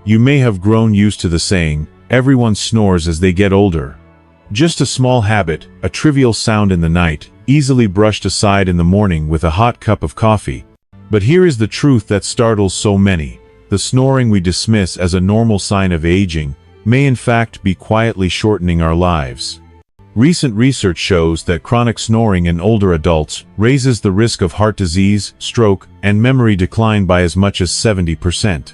You may have grown used to the saying, everyone snores as they get older. Just a small habit, a trivial sound in the night, easily brushed aside in the morning with a hot cup of coffee. But here is the truth that startles so many. The snoring we dismiss as a normal sign of aging may in fact be quietly shortening our lives. Recent research shows that chronic snoring in older adults raises the risk of heart disease, stroke, and memory decline by as much as 70%.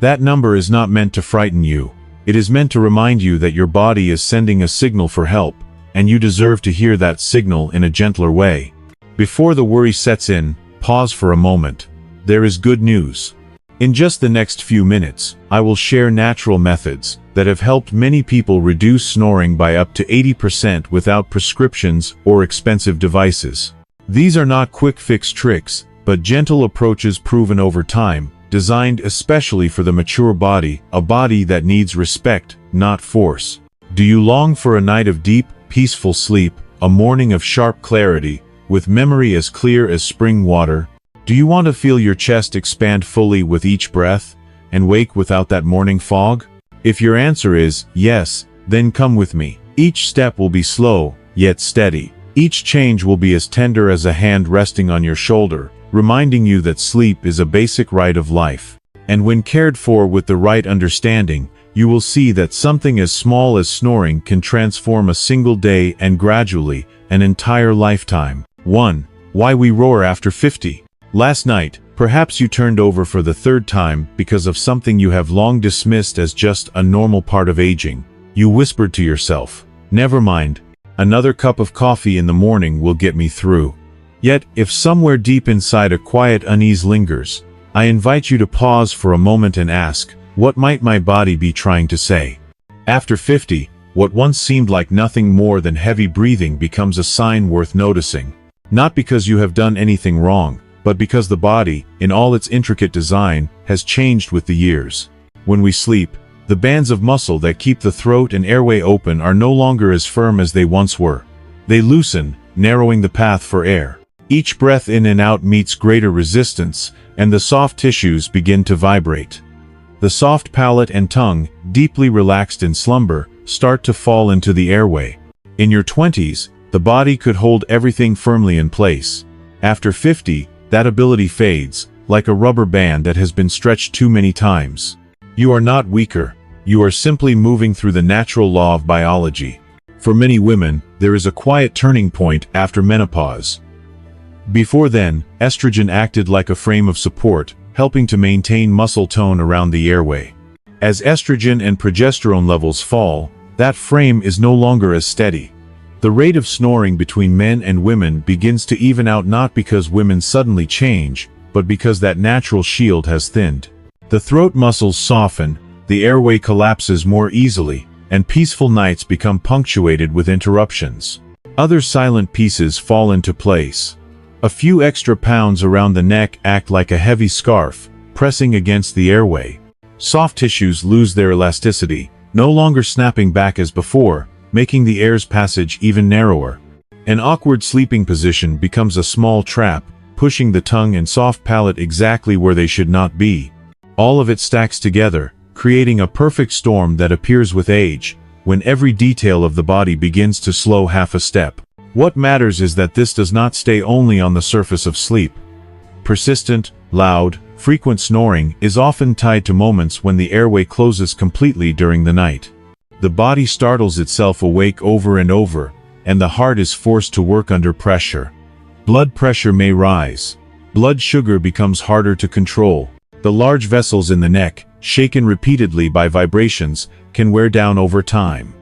That number is not meant to frighten you. It is meant to remind you that your body is sending a signal for help, and you deserve to hear that signal in a gentler way. Before the worry sets in, pause for a moment. There is good news. In just the next few minutes, I will share natural methods that have helped many people reduce snoring by up to 80% without prescriptions or expensive devices. These are not quick-fix tricks, but gentle approaches proven over time, designed especially for the mature body, a body that needs respect, not force. Do you long for a night of deep, peaceful sleep, a morning of sharp clarity, with memory as clear as spring water? Do you want to feel your chest expand fully with each breath, and wake without that morning fog? If your answer is yes, then come with me. Each step will be slow, yet steady. Each change will be as tender as a hand resting on your shoulder, reminding you that sleep is a basic right of life. And when cared for with the right understanding, you will see that something as small as snoring can transform a single day and gradually, an entire lifetime. 1. Why we roar after 50. Last night, perhaps you turned over for the third time because of something you have long dismissed as just a normal part of aging. You whispered to yourself, "Never mind. Another cup of coffee in the morning will get me through." Yet, if somewhere deep inside a quiet unease lingers, I invite you to pause for a moment and ask, what might my body be trying to say? After 50, what once seemed like nothing more than heavy breathing becomes a sign worth noticing. Not because you have done anything wrong, but because the body, in all its intricate design, has changed with the years. When we sleep, the bands of muscle that keep the throat and airway open are no longer as firm as they once were. They loosen, narrowing the path for air. Each breath in and out meets greater resistance, and the soft tissues begin to vibrate. The soft palate and tongue, deeply relaxed in slumber, start to fall into the airway. In your 20s, the body could hold everything firmly in place. After 50, that ability fades, like a rubber band that has been stretched too many times. You are not weaker. You are simply moving through the natural law of biology. For many women, there is a quiet turning point after menopause. Before then, estrogen acted like a frame of support, helping to maintain muscle tone around the airway. As estrogen and progesterone levels fall, that frame is no longer as steady. The rate of snoring between men and women begins to even out, not because women suddenly change, but because that natural shield has thinned. The throat muscles soften, the airway collapses more easily, and peaceful nights become punctuated with interruptions. Other silent pieces fall into place. A few extra pounds around the neck act like a heavy scarf, pressing against the airway. Soft tissues lose their elasticity, no longer snapping back as before, making the air's passage even narrower. An awkward sleeping position becomes a small trap, pushing the tongue and soft palate exactly where they should not be. All of it stacks together, creating a perfect storm that appears with age, when every detail of the body begins to slow half a step. What matters is that this does not stay only on the surface of sleep. Persistent, loud, frequent snoring is often tied to moments when the airway closes completely during the night. The body startles itself awake over and over, and the heart is forced to work under pressure. Blood pressure may rise. Blood sugar becomes harder to control. The large vessels in the neck, shaken repeatedly by vibrations, can wear down over time.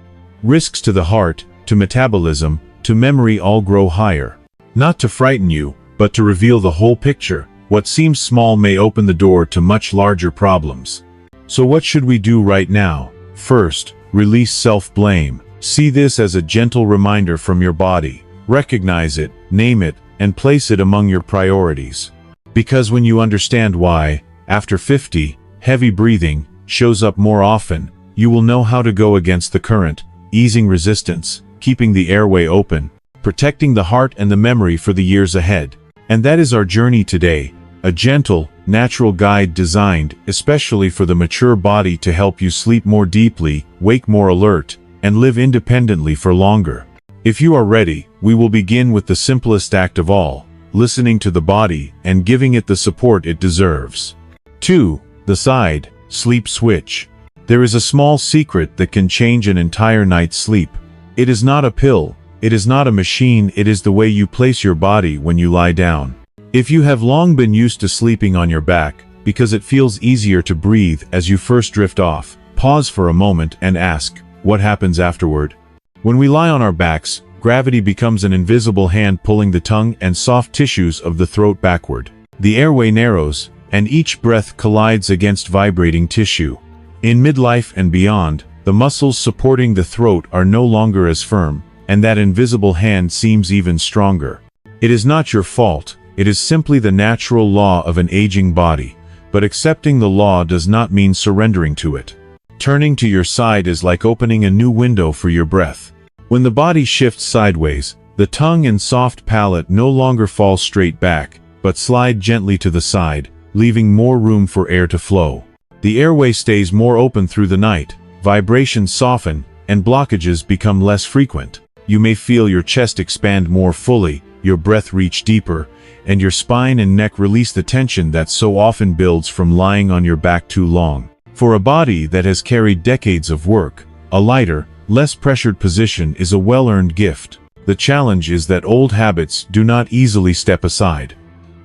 Risks to the heart, to metabolism, to memory all grow higher. Not to frighten you, but to reveal the whole picture. What seems small may open the door to much larger problems. So what should we do right now? First, release self-blame. See this as a gentle reminder from your body. Recognize it, name it, and place it among your priorities. Because when you understand why, after 50, heavy breathing shows up more often, you will know how to go against the current, easing resistance, keeping the airway open, protecting the heart and the memory for the years ahead. And that is our journey today, a gentle, natural guide designed especially for the mature body to help you sleep more deeply, wake more alert, and live independently for longer. If you are ready, we will begin with the simplest act of all, listening to the body and giving it the support it deserves. 2. The side sleep switch. There is a small secret that can change an entire night's sleep. It is not a pill, it is not a machine, it is the way you place your body when you lie down. If you have long been used to sleeping on your back, because it feels easier to breathe as you first drift off, pause for a moment and ask, what happens afterward? When we lie on our backs, gravity becomes an invisible hand pulling the tongue and soft tissues of the throat backward. The airway narrows, and each breath collides against vibrating tissue. In midlife and beyond, the muscles supporting the throat are no longer as firm, and that invisible hand seems even stronger. It is not your fault, it is simply the natural law of an aging body, but accepting the law does not mean surrendering to it. Turning to your side is like opening a new window for your breath. When the body shifts sideways, the tongue and soft palate no longer fall straight back, but slide gently to the side, leaving more room for air to flow. The airway stays more open through the night, vibrations soften, and blockages become less frequent. You may feel your chest expand more fully, your breath reach deeper, and your spine and neck release the tension that so often builds from lying on your back too long. For a body that has carried decades of work, a lighter, less pressured position is a well-earned gift. The challenge is that old habits do not easily step aside.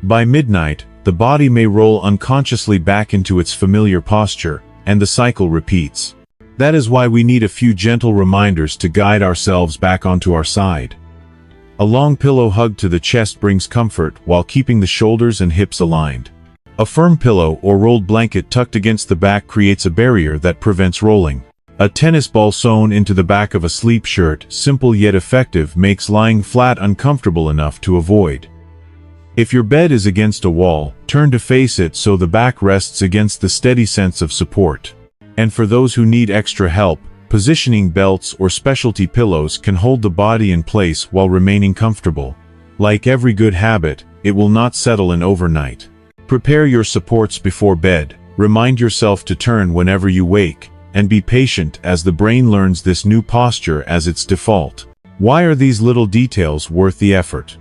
By midnight, the body may roll unconsciously back into its familiar posture, and the cycle repeats. That is why we need a few gentle reminders to guide ourselves back onto our side. A long pillow hug to the chest brings comfort while keeping the shoulders and hips aligned. A firm pillow or rolled blanket tucked against the back creates a barrier that prevents rolling. A tennis ball sewn into the back of a sleep shirt, simple yet effective, makes lying flat uncomfortable enough to avoid. If your bed is against a wall, turn to face it so the back rests against the steady sense of support. And for those who need extra help, positioning belts or specialty pillows can hold the body in place while remaining comfortable. Like every good habit, it will not settle in overnight. Prepare your supports before bed, remind yourself to turn whenever you wake, and be patient as the brain learns this new posture as its default. Why are these little details worth the effort?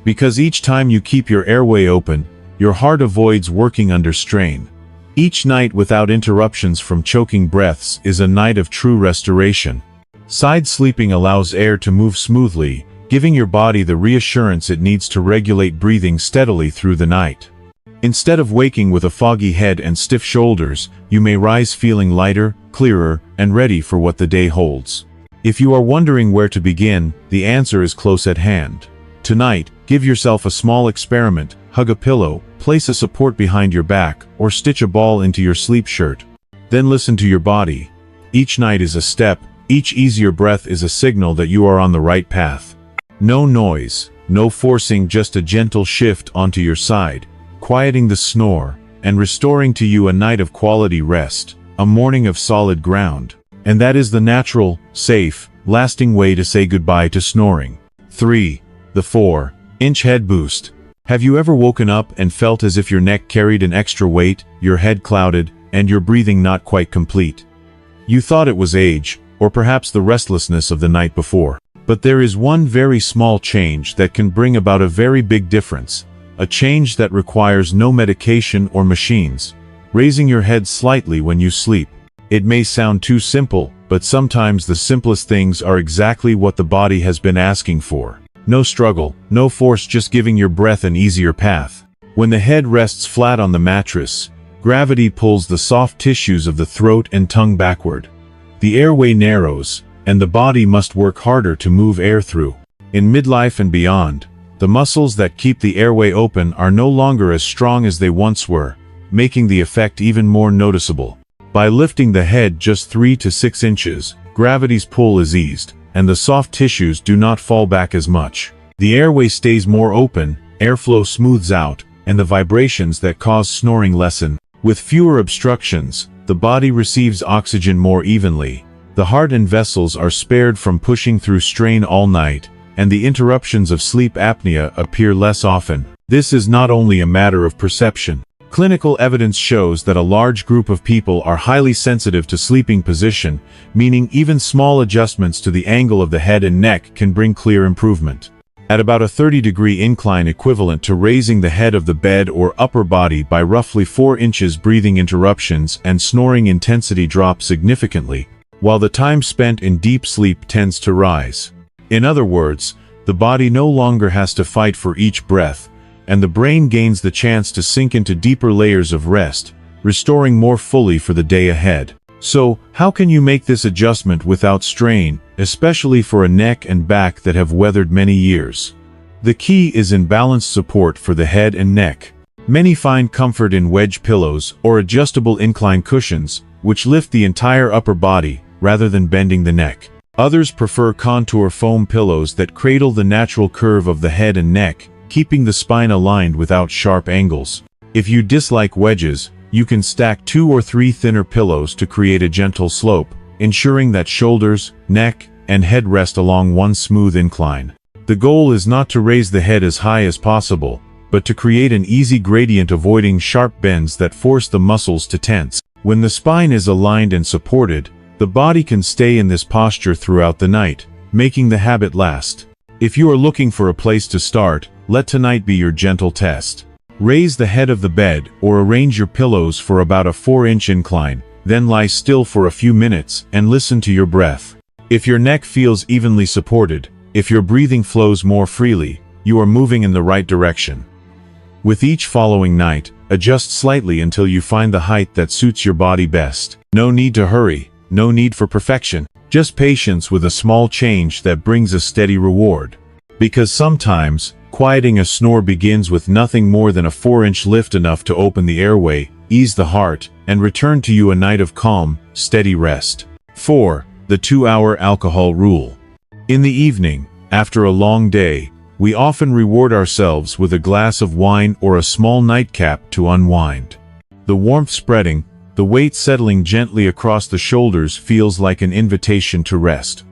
Because each time you keep your airway open, your heart avoids working under strain. Each night without interruptions from choking breaths is a night of true restoration. Side sleeping allows air to move smoothly, giving your body the reassurance it needs to regulate breathing steadily through the night. Instead of waking with a foggy head and stiff shoulders, you may rise feeling lighter, clearer, and ready for what the day holds. If you are wondering where to begin, the answer is close at hand. Tonight, give yourself a small experiment, hug a pillow, place a support behind your back, or stitch a ball into your sleep shirt. Then listen to your body. Each night is a step, each easier breath is a signal that you are on the right path. No noise, no forcing, just a gentle shift onto your side, quieting the snore, and restoring to you a night of quality rest, a morning of solid ground. And that is the natural, safe, lasting way to say goodbye to snoring. 3. The 4-inch head boost. Have you ever woken up and felt as if your neck carried an extra weight, your head clouded, and your breathing not quite complete? You thought it was age, or perhaps the restlessness of the night before. But there is one very small change that can bring about a very big difference. A change that requires no medication or machines. Raising your head slightly when you sleep. It may sound too simple, but sometimes the simplest things are exactly what the body has been asking for. No struggle, no force, just giving your breath an easier path. When the head rests flat on the mattress, gravity pulls the soft tissues of the throat and tongue backward. The airway narrows, and the body must work harder to move air through. In midlife and beyond, the muscles that keep the airway open are no longer as strong as they once were, making the effect even more noticeable. By lifting the head just 3 to 6 inches, gravity's pull is eased, and the soft tissues do not fall back as much. The airway stays more open, airflow smooths out, and the vibrations that cause snoring lessen. With fewer obstructions, the body receives oxygen more evenly. The heart and vessels are spared from pushing through strain all night, and the interruptions of sleep apnea appear less often. This is not only a matter of perception. Clinical evidence shows that a large group of people are highly sensitive to sleeping position, meaning even small adjustments to the angle of the head and neck can bring clear improvement. At about a 30-degree incline equivalent to raising the head of the bed or upper body by roughly 4 inches, breathing interruptions and snoring intensity drop significantly, while the time spent in deep sleep tends to rise. In other words, the body no longer has to fight for each breath, and the brain gains the chance to sink into deeper layers of rest, restoring more fully for the day ahead. So, how can you make this adjustment without strain, especially for a neck and back that have weathered many years? The key is in balanced support for the head and neck. Many find comfort in wedge pillows or adjustable incline cushions, which lift the entire upper body rather than bending the neck. Others prefer contour foam pillows that cradle the natural curve of the head and neck, keeping the spine aligned without sharp angles. If you dislike wedges, you can stack 2 or 3 thinner pillows to create a gentle slope, ensuring that shoulders, neck, and head rest along one smooth incline. The goal is not to raise the head as high as possible, but to create an easy gradient, avoiding sharp bends that force the muscles to tense. When the spine is aligned and supported, the body can stay in this posture throughout the night, making the habit last. If you are looking for a place to start, let tonight be your gentle test. Raise the head of the bed or arrange your pillows for about a 4-inch incline, then lie still for a few minutes and listen to your breath. If your neck feels evenly supported, if your breathing flows more freely, you are moving in the right direction. With each following night, adjust slightly until you find the height that suits your body best. No need to hurry, no need for perfection, just patience with a small change that brings a steady reward. Because sometimes, quieting a snore begins with nothing more than a 4-inch lift, enough to open the airway, ease the heart, and return to you a night of calm, steady rest. 4. The 2-hour alcohol rule. In the evening, after a long day, we often reward ourselves with a glass of wine or a small nightcap to unwind. The warmth spreading, the weight settling gently across the shoulders feels like an invitation to rest.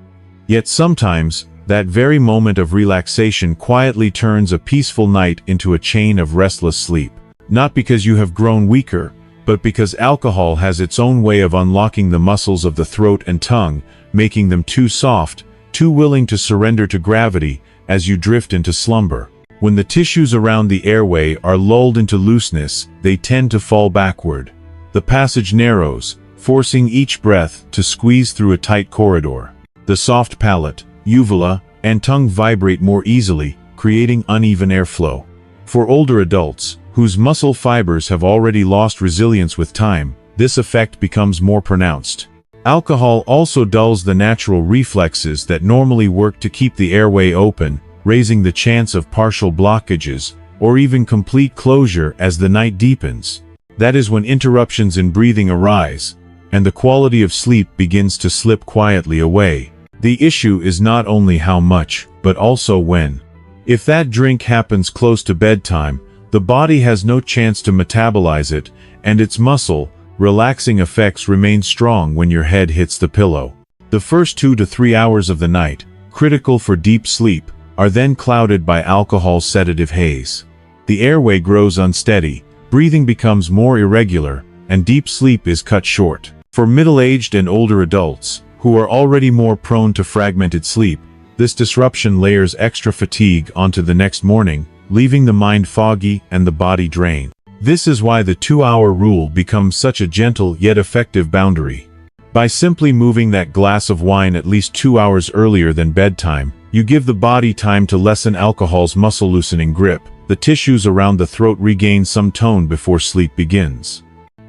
Yet sometimes, that very moment of relaxation quietly turns a peaceful night into a chain of restless sleep. Not because you have grown weaker, but because alcohol has its own way of unlocking the muscles of the throat and tongue, making them too soft, too willing to surrender to gravity as you drift into slumber. When the tissues around the airway are lulled into looseness, they tend to fall backward. The passage narrows, forcing each breath to squeeze through a tight corridor. The soft palate, uvula, and tongue vibrate more easily, creating uneven airflow. For older adults, whose muscle fibers have already lost resilience with time, this effect becomes more pronounced. Alcohol also dulls the natural reflexes that normally work to keep the airway open, raising the chance of partial blockages, or even complete closure as the night deepens. That is when interruptions in breathing arise, and the quality of sleep begins to slip quietly away. The issue is not only how much, but also when. If that drink happens close to bedtime, the body has no chance to metabolize it, and its muscle, relaxing effects remain strong when your head hits the pillow. The first 2 to 3 hours of the night, critical for deep sleep, are then clouded by alcohol's sedative haze. The airway grows unsteady, breathing becomes more irregular, and deep sleep is cut short. For middle-aged and older adults, who are already more prone to fragmented sleep, this disruption layers extra fatigue onto the next morning, leaving the mind foggy and the body drained. This is why the 2-hour rule becomes such a gentle yet effective boundary. By simply moving that glass of wine at least 2 hours earlier than bedtime, you give the body time to lessen alcohol's muscle-loosening grip. The tissues around the throat regain some tone before sleep begins.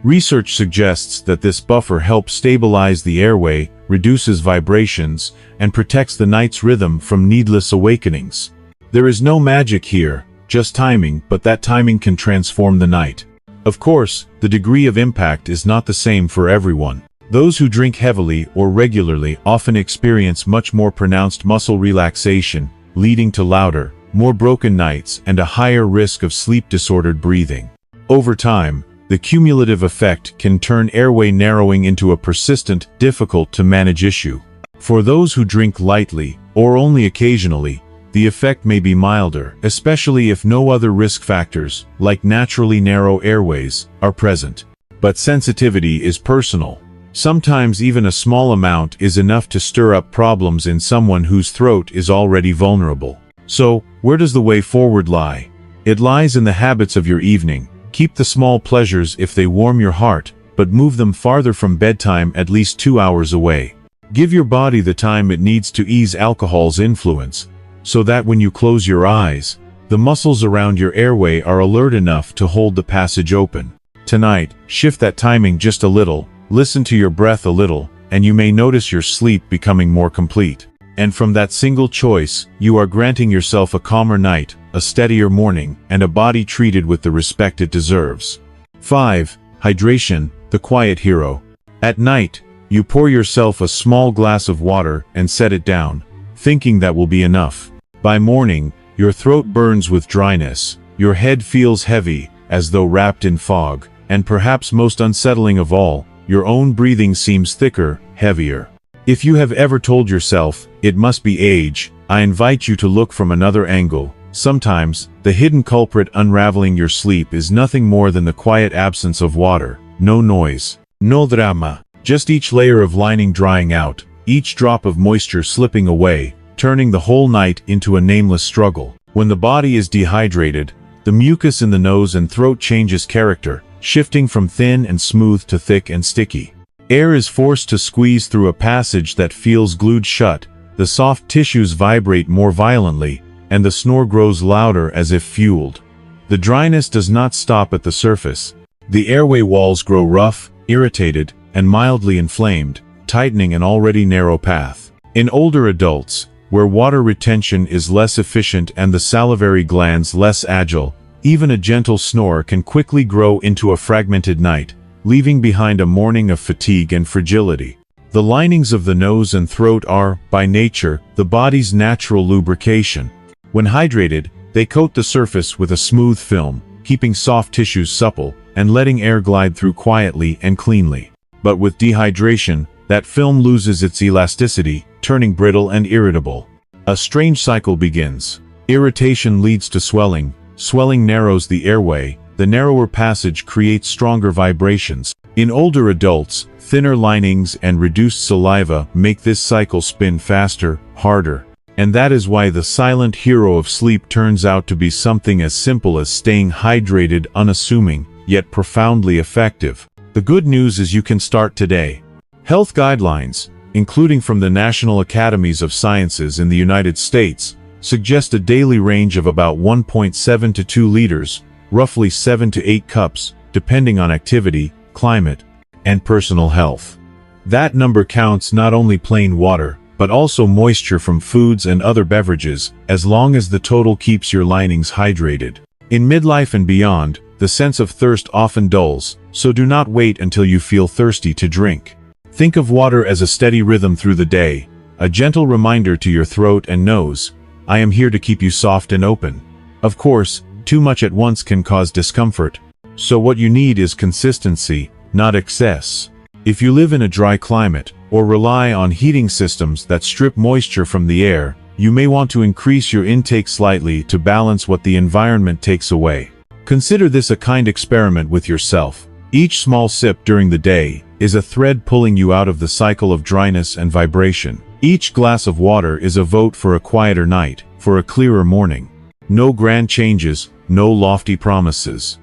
Research suggests that this buffer helps stabilize the airway, reduces vibrations, and protects the night's rhythm from needless awakenings. There is no magic here, just timing, but that timing can transform the night. Of course, the degree of impact is not the same for everyone. Those who drink heavily or regularly often experience much more pronounced muscle relaxation, leading to louder, more broken nights and a higher risk of sleep-disordered breathing. Over time, the cumulative effect can turn airway narrowing into a persistent, difficult-to-manage issue. For those who drink lightly, or only occasionally, the effect may be milder, especially if no other risk factors, like naturally narrow airways, are present. But sensitivity is personal. Sometimes even a small amount is enough to stir up problems in someone whose throat is already vulnerable. So, where does the way forward lie? It lies in the habits of your evening. Keep the small pleasures if they warm your heart, but move them farther from bedtime, at least 2 hours away. Give your body the time it needs to ease alcohol's influence, so that when you close your eyes, the muscles around your airway are alert enough to hold the passage open. Tonight, shift that timing just a little, listen to your breath a little, and you may notice your sleep becoming more complete. And from that single choice, you are granting yourself a calmer night, a steadier morning, and a body treated with the respect it deserves. 5. Hydration, the quiet hero. At night, you pour yourself a small glass of water and set it down, thinking that will be enough. By morning, your throat burns with dryness, your head feels heavy, as though wrapped in fog, and perhaps most unsettling of all, your own breathing seems thicker, heavier. If you have ever told yourself, it must be age, I invite you to look from another angle. Sometimes, the hidden culprit unraveling your sleep is nothing more than the quiet absence of water. No noise, no drama, just each layer of lining drying out, each drop of moisture slipping away, turning the whole night into a nameless struggle. When the body is dehydrated, the mucus in the nose and throat changes character, shifting from thin and smooth to thick and sticky. Air is forced to squeeze through a passage that feels glued shut, the soft tissues vibrate more violently, and the snore grows louder as if fueled. The dryness does not stop at the surface. The airway walls grow rough, irritated, and mildly inflamed, tightening an already narrow path. In older adults, where water retention is less efficient and the salivary glands less agile, even a gentle snore can quickly grow into a fragmented night, leaving behind a morning of fatigue and fragility. The linings of the nose and throat are, by nature, the body's natural lubrication. When hydrated, they coat the surface with a smooth film, keeping soft tissues supple, and letting air glide through quietly and cleanly. But with dehydration, that film loses its elasticity, turning brittle and irritable. A strange cycle begins. Irritation leads to swelling. Swelling narrows the airway. The narrower passage creates stronger vibrations. In older adults, thinner linings and reduced saliva make this cycle spin faster, harder. And that is why the silent hero of sleep turns out to be something as simple as staying hydrated, unassuming, yet profoundly effective. The good news is you can start today. Health guidelines, including from the National Academies of Sciences in the United States, suggest a daily range of about 1.7 to 2 liters, roughly 7 to 8 cups, depending on activity, climate, and personal health. That number counts not only plain water, but also moisture from foods and other beverages, as long as the total keeps your linings hydrated. In midlife and beyond, the sense of thirst often dulls, so do not wait until you feel thirsty to drink. Think of water as a steady rhythm through the day, a gentle reminder to your throat and nose, I am here to keep you soft and open. Of course, too much at once can cause discomfort, so what you need is consistency, not excess. If you live in a dry climate, or rely on heating systems that strip moisture from the air, you may want to increase your intake slightly to balance what the environment takes away. Consider this a kind experiment with yourself. Each small sip during the day is a thread pulling you out of the cycle of dryness and vibration. Each glass of water is a vote for a quieter night, for a clearer morning. No grand changes, no lofty promises.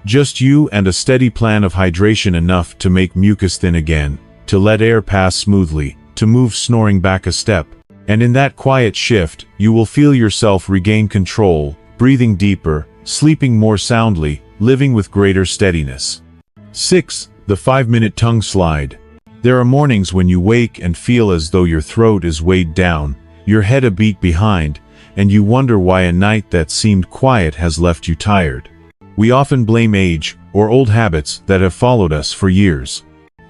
Just you and a steady plan of hydration, enough to make mucus thin again, to let air pass smoothly, to move snoring back a step. And in that quiet shift, you will feel yourself regain control, breathing deeper, sleeping more soundly, living with greater steadiness. 6. The 5-minute tongue slide. There are mornings when you wake and feel as though your throat is weighed down, your head a beat behind, and you wonder why a night that seemed quiet has left you tired. We often blame age, or old habits that have followed us for years.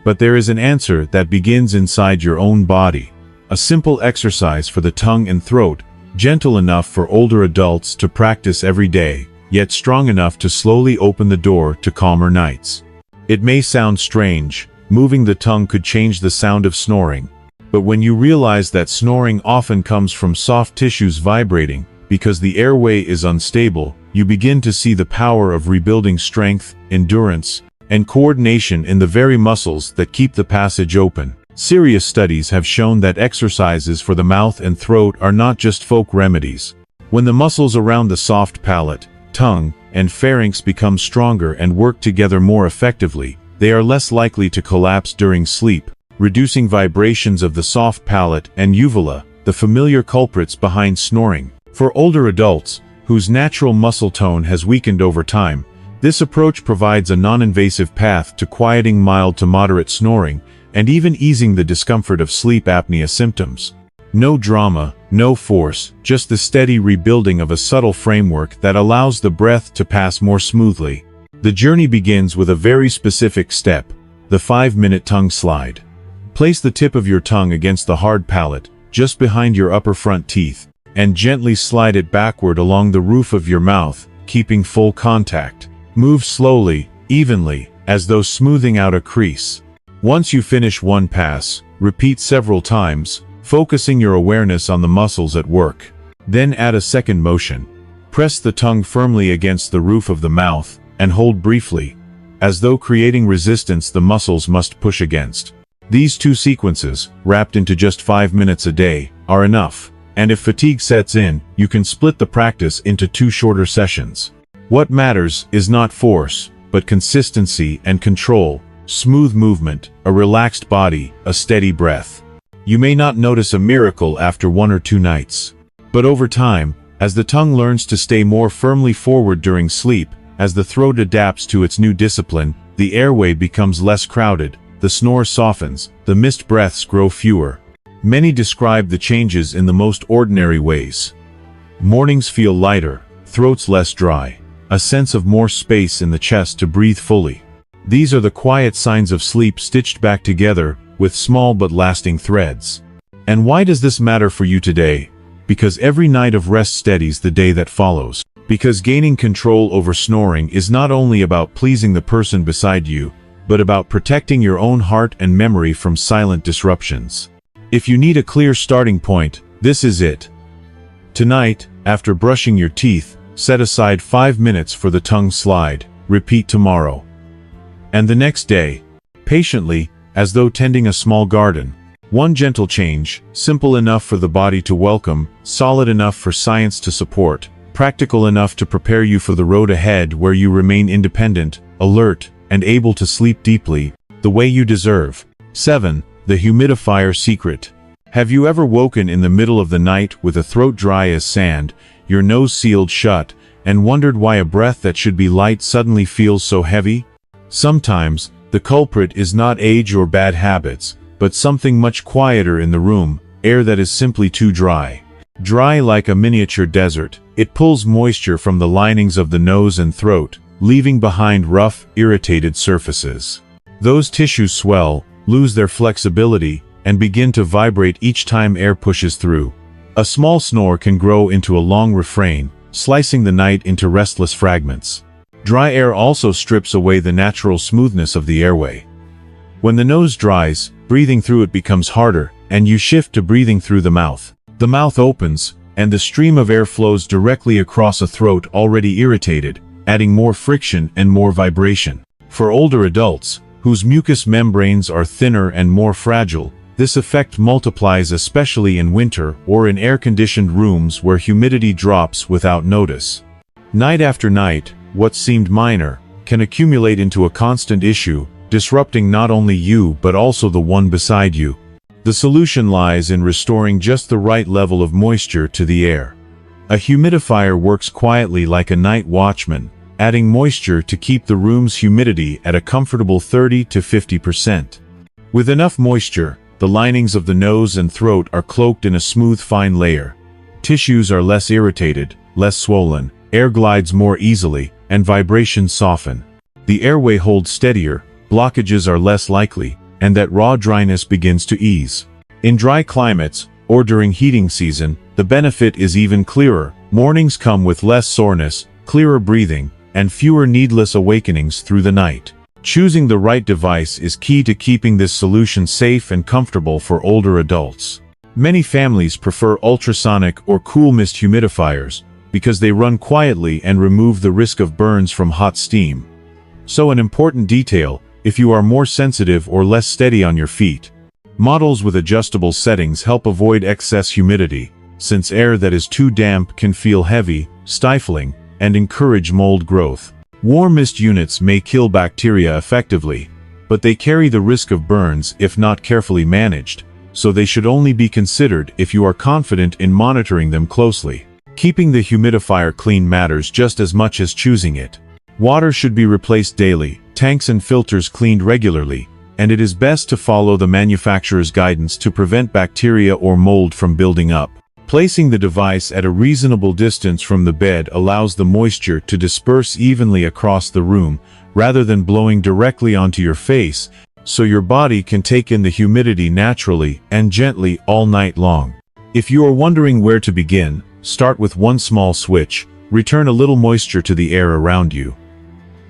But there is an answer that begins inside your own body. A simple exercise for the tongue and throat, gentle enough for older adults to practice every day, yet strong enough to slowly open the door to calmer nights. It may sound strange, moving the tongue could change the sound of snoring. But when you realize that snoring often comes from soft tissues vibrating, because the airway is unstable, you begin to see the power of rebuilding strength, endurance, and coordination in the very muscles that keep the passage open. Serious studies have shown that exercises for the mouth and throat are not just folk remedies. When the muscles around the soft palate, tongue, and pharynx become stronger and work together more effectively, they are less likely to collapse during sleep, reducing vibrations of the soft palate and uvula, the familiar culprits behind snoring. For older adults, whose natural muscle tone has weakened over time, this approach provides a non-invasive path to quieting mild to moderate snoring, and even easing the discomfort of sleep apnea symptoms. No drama, no force, just the steady rebuilding of a subtle framework that allows the breath to pass more smoothly. The journey begins with a very specific step, the 5-minute tongue slide. Place the tip of your tongue against the hard palate, just behind your upper front teeth, and gently slide it backward along the roof of your mouth, keeping full contact. Move slowly, evenly, as though smoothing out a crease. Once you finish one pass, repeat several times, focusing your awareness on the muscles at work. Then add a second motion. Press the tongue firmly against the roof of the mouth, and hold briefly, as though creating resistance the muscles must push against. These two sequences, wrapped into just 5 minutes a day, are enough. And if fatigue sets in, you can split the practice into 2 shorter sessions. What matters is not force, but consistency and control, smooth movement, a relaxed body, a steady breath. You may not notice a miracle after 1 or 2 nights. But over time, as the tongue learns to stay more firmly forward during sleep, as the throat adapts to its new discipline, the airway becomes less crowded, the snore softens, the missed breaths grow fewer. Many describe the changes in the most ordinary ways. Mornings feel lighter, throats less dry, a sense of more space in the chest to breathe fully. These are the quiet signs of sleep stitched back together with small but lasting threads. And why does this matter for you today? Because every night of rest steadies the day that follows. Because gaining control over snoring is not only about pleasing the person beside you, but about protecting your own heart and memory from silent disruptions. If you need a clear starting point, this is it. Tonight, after brushing your teeth, set aside 5 minutes for the tongue slide. Repeat tomorrow. And the next day, patiently, as though tending a small garden. One gentle change, simple enough for the body to welcome, solid enough for science to support, practical enough to prepare you for the road ahead where you remain independent, alert, and able to sleep deeply, the way you deserve. 7. The humidifier secret. Have you ever woken in the middle of the night with a throat dry as sand, your nose sealed shut, and wondered why a breath that should be light suddenly feels so heavy? Sometimes, the culprit is not age or bad habits, but something much quieter in the room, air that is simply too dry. Dry like a miniature desert, it pulls moisture from the linings of the nose and throat, leaving behind rough, irritated surfaces. Those tissues swell, lose their flexibility, and begin to vibrate each time air pushes through. A small snore can grow into a long refrain, slicing the night into restless fragments. Dry air also strips away the natural smoothness of the airway. When the nose dries, breathing through it becomes harder, and you shift to breathing through the mouth. The mouth opens, and the stream of air flows directly across a throat already irritated, adding more friction and more vibration. For older adults, whose mucous membranes are thinner and more fragile, this effect multiplies especially in winter or in air-conditioned rooms where humidity drops without notice. Night after night, what seemed minor can accumulate into a constant issue, disrupting not only you but also the one beside you. The solution lies in restoring just the right level of moisture to the air. A humidifier works quietly like a night watchman, adding moisture to keep the room's humidity at a comfortable 30 to 50%. With enough moisture, the linings of the nose and throat are cloaked in a smooth fine layer. Tissues are less irritated, less swollen, air glides more easily, and vibrations soften. The airway holds steadier, blockages are less likely, and that raw dryness begins to ease. In dry climates, or during heating season, the benefit is even clearer. Mornings come with less soreness, clearer breathing, and fewer needless awakenings through the night. Choosing the right device is key to keeping this solution safe and comfortable for older adults. Many families prefer ultrasonic or cool mist humidifiers because they run quietly and remove the risk of burns from hot steam. So an important detail, if you are more sensitive or less steady on your feet, models with adjustable settings help avoid excess humidity, since air that is too damp can feel heavy, stifling, and encourage mold growth. Warm mist units may kill bacteria effectively, but they carry the risk of burns if not carefully managed, so they should only be considered if you are confident in monitoring them closely. Keeping the humidifier clean matters just as much as choosing it. Water should be replaced daily, tanks and filters cleaned regularly, and it is best to follow the manufacturer's guidance to prevent bacteria or mold from building up. Placing the device at a reasonable distance from the bed allows the moisture to disperse evenly across the room, rather than blowing directly onto your face, so your body can take in the humidity naturally and gently all night long. If you are wondering where to begin, start with one small switch. Return a little moisture to the air around you.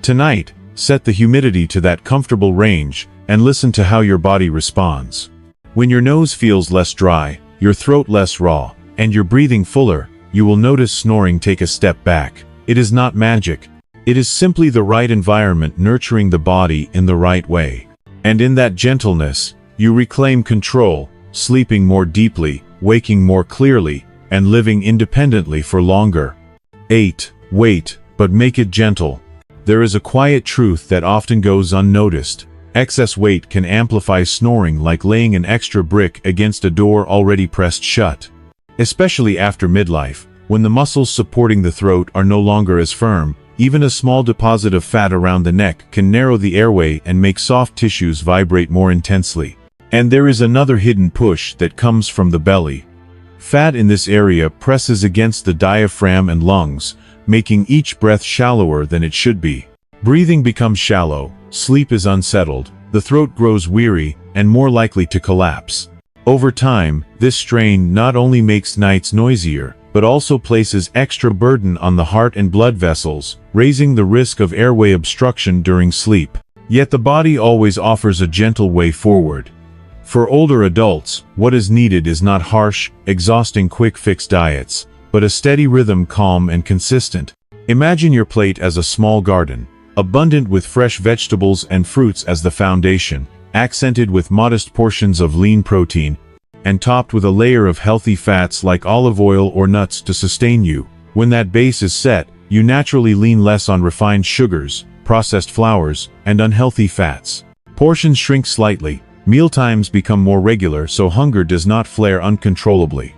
Tonight, set the humidity to that comfortable range and listen to how your body responds. When your nose feels less dry, your throat less raw, and you're breathing fuller, you will notice snoring take a step back. It is not magic. It is simply the right environment nurturing the body in the right way. And in that gentleness, you reclaim control, sleeping more deeply, waking more clearly, and living independently for longer. 8. Wait, but make it gentle. There is a quiet truth that often goes unnoticed. Excess weight can amplify snoring like laying an extra brick against a door already pressed shut. Especially after midlife, when the muscles supporting the throat are no longer as firm, even a small deposit of fat around the neck can narrow the airway and make soft tissues vibrate more intensely. And there is another hidden push that comes from the belly. Fat in this area presses against the diaphragm and lungs, making each breath shallower than it should be. Breathing becomes shallow, sleep is unsettled, the throat grows weary, and more likely to collapse. Over time, this strain not only makes nights noisier, but also places extra burden on the heart and blood vessels, raising the risk of airway obstruction during sleep. Yet the body always offers a gentle way forward. For older adults, what is needed is not harsh, exhausting quick-fix diets, but a steady rhythm, calm and consistent. Imagine your plate as a small garden, abundant with fresh vegetables and fruits as the foundation, accented with modest portions of lean protein, and topped with a layer of healthy fats like olive oil or nuts to sustain you. When that base is set, you naturally lean less on refined sugars, processed flours, and unhealthy fats. Portions shrink slightly, mealtimes become more regular so hunger does not flare uncontrollably.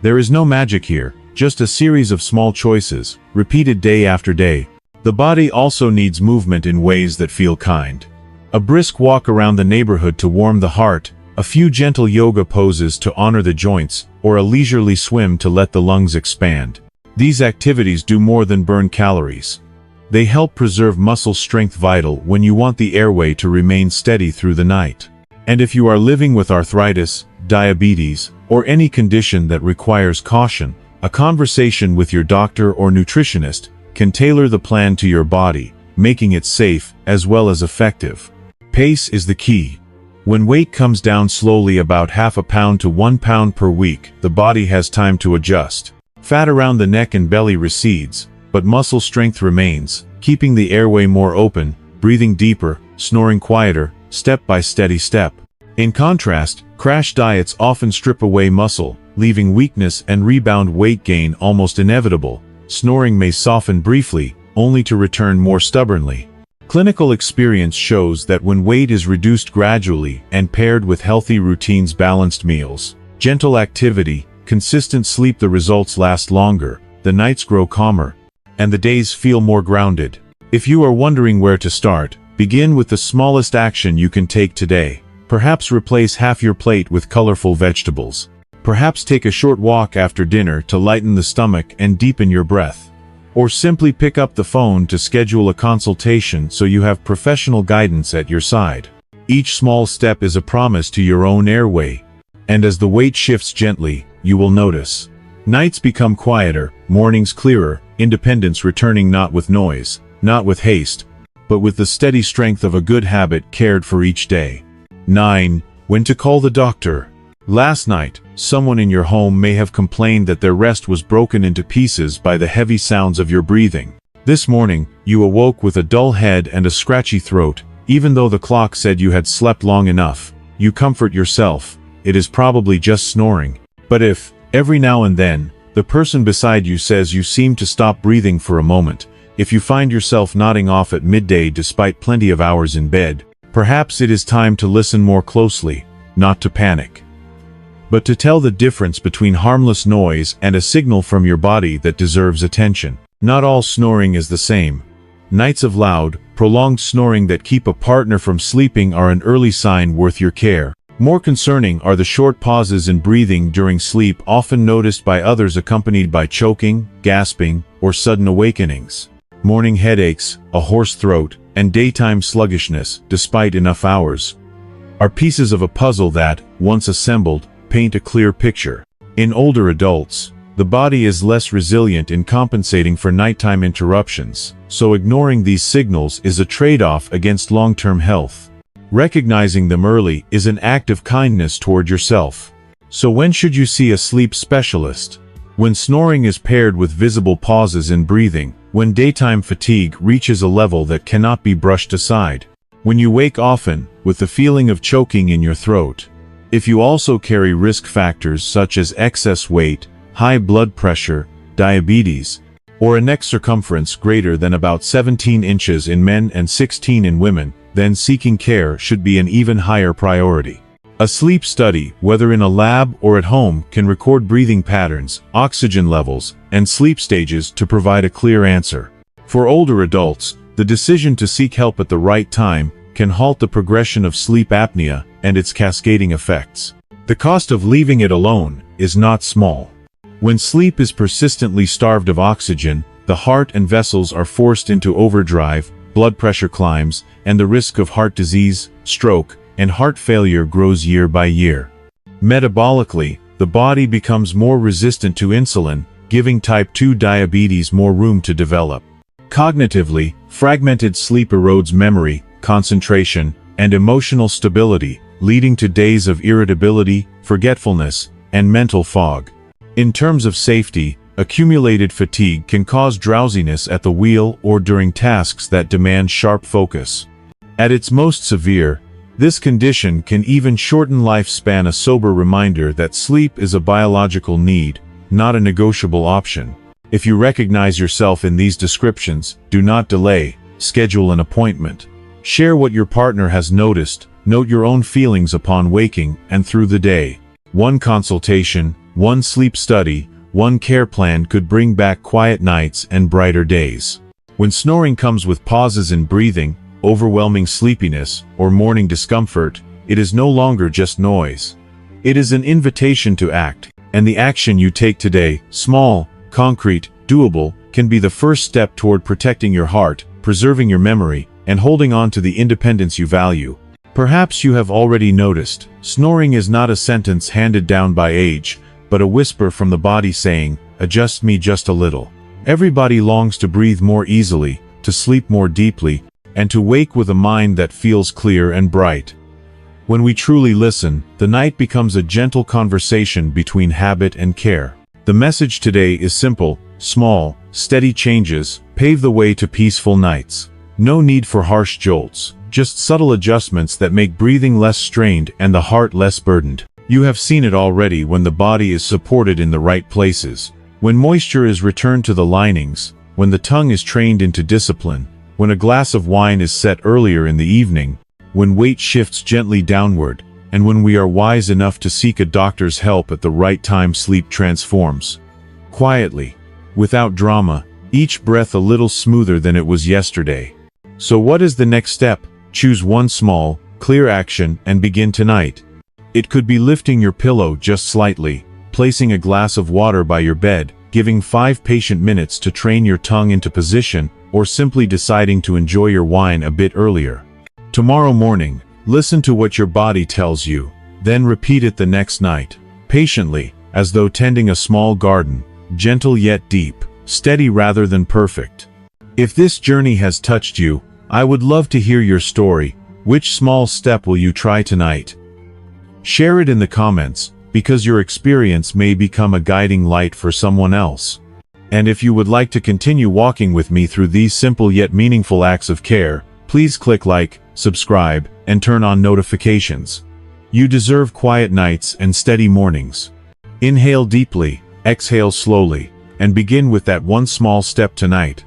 There is no magic here, just a series of small choices, repeated day after day. The body also needs movement in ways that feel kind. A brisk walk around the neighborhood to warm the heart, a few gentle yoga poses to honor the joints, or a leisurely swim to let the lungs expand. These activities do more than burn calories. They help preserve muscle strength, vital when you want the airway to remain steady through the night. And if you are living with arthritis, diabetes, or any condition that requires caution, a conversation with your doctor or nutritionist can tailor the plan to your body, making it safe as well as effective. Pace is the key. When weight comes down slowly, about half a pound to 1 pound per week, the body has time to adjust. Fat around the neck and belly recedes, but muscle strength remains, keeping the airway more open, breathing deeper, snoring quieter, step by steady step. In contrast, crash diets often strip away muscle, leaving weakness and rebound weight gain almost inevitable. Snoring may soften briefly, only to return more stubbornly. Clinical experience shows that when weight is reduced gradually and paired with healthy routines, balanced meals, gentle activity, consistent sleep, the results last longer, the nights grow calmer, and the days feel more grounded. If you are wondering where to start, begin with the smallest action you can take today. Perhaps replace half your plate with colorful vegetables. Perhaps take a short walk after dinner to lighten the stomach and deepen your breath. Or simply pick up the phone to schedule a consultation so you have professional guidance at your side. Each small step is a promise to your own airway. And as the weight shifts gently, you will notice. Nights become quieter, mornings clearer, independence returning, not with noise, not with haste, but with the steady strength of a good habit cared for each day. 9. When to call the doctor. Last night, someone in your home may have complained that their rest was broken into pieces by the heavy sounds of your breathing. This morning, you awoke with a dull head and a scratchy throat, even though the clock said you had slept long enough. You comfort yourself. It is probably just snoring. But if, every now and then, the person beside you says you seem to stop breathing for a moment, if you find yourself nodding off at midday despite plenty of hours in bed, perhaps it is time to listen more closely, not to panic, but to tell the difference between harmless noise and a signal from your body that deserves attention. Not all snoring is the same. Nights of loud, prolonged snoring that keep a partner from sleeping are an early sign worth your care. More concerning are the short pauses in breathing during sleep, often noticed by others, accompanied by choking, gasping, or sudden awakenings. Morning headaches, a hoarse throat, and daytime sluggishness, despite enough hours, are pieces of a puzzle that, once assembled, paint a clear picture. In older adults, the body is less resilient in compensating for nighttime interruptions, so ignoring these signals is a trade-off against long-term health. Recognizing them early is an act of kindness toward yourself. So when should you see a sleep specialist? When snoring is paired with visible pauses in breathing, when daytime fatigue reaches a level that cannot be brushed aside, when you wake often with the feeling of choking in your throat. If you also carry risk factors such as excess weight, high blood pressure, diabetes, or a neck circumference greater than about 17 inches in men and 16 in women, then seeking care should be an even higher priority. A sleep study, whether in a lab or at home, can record breathing patterns, oxygen levels, and sleep stages to provide a clear answer. For older adults, the decision to seek help at the right time can halt the progression of sleep apnea and its cascading effects. The cost of leaving it alone is not small. When sleep is persistently starved of oxygen, the heart and vessels are forced into overdrive, blood pressure climbs, and the risk of heart disease, stroke, and heart failure grows year by year. Metabolically, the body becomes more resistant to insulin, giving type 2 diabetes more room to develop. Cognitively, fragmented sleep erodes memory, concentration, and emotional stability, leading to days of irritability, forgetfulness, and mental fog. In terms of safety, accumulated fatigue can cause drowsiness at the wheel or during tasks that demand sharp focus. At its most severe, this condition can even shorten lifespan, a sober reminder that sleep is a biological need, not a negotiable option. If you recognize yourself in these descriptions, do not delay, schedule an appointment. Share what your partner has noticed, note your own feelings upon waking and through the day. One consultation, one sleep study, one care plan could bring back quiet nights and brighter days. When snoring comes with pauses in breathing, overwhelming sleepiness, or morning discomfort, it is no longer just noise. It is an invitation to act, and the action you take today, small, concrete, doable, can be the first step toward protecting your heart, preserving your memory, and holding on to the independence you value. Perhaps you have already noticed, snoring is not a sentence handed down by age, but a whisper from the body saying, "Adjust me just a little." Everybody longs to breathe more easily, to sleep more deeply, and to wake with a mind that feels clear and bright. When we truly listen, the night becomes a gentle conversation between habit and care. The message today is simple: small, steady changes pave the way to peaceful nights. No need for harsh jolts, just subtle adjustments that make breathing less strained and the heart less burdened. You have seen it already when the body is supported in the right places, when moisture is returned to the linings, when the tongue is trained into discipline, when a glass of wine is set earlier in the evening, when weight shifts gently downward, and when we are wise enough to seek a doctor's help at the right time. Sleep transforms. Quietly, without drama, each breath a little smoother than it was yesterday. So what is the next step? Choose one small, clear action and begin tonight. It could be lifting your pillow just slightly, placing a glass of water by your bed, giving 5 patient minutes to train your tongue into position, or simply deciding to enjoy your wine a bit earlier. Tomorrow morning, listen to what your body tells you, then repeat it the next night, patiently, as though tending a small garden, gentle yet deep, steady rather than perfect. If this journey has touched you, I would love to hear your story. Which small step will you try tonight? Share it in the comments, because your experience may become a guiding light for someone else. And if you would like to continue walking with me through these simple yet meaningful acts of care, please click like, subscribe, and turn on notifications. You deserve quiet nights and steady mornings. Inhale deeply, exhale slowly, and begin with that one small step tonight.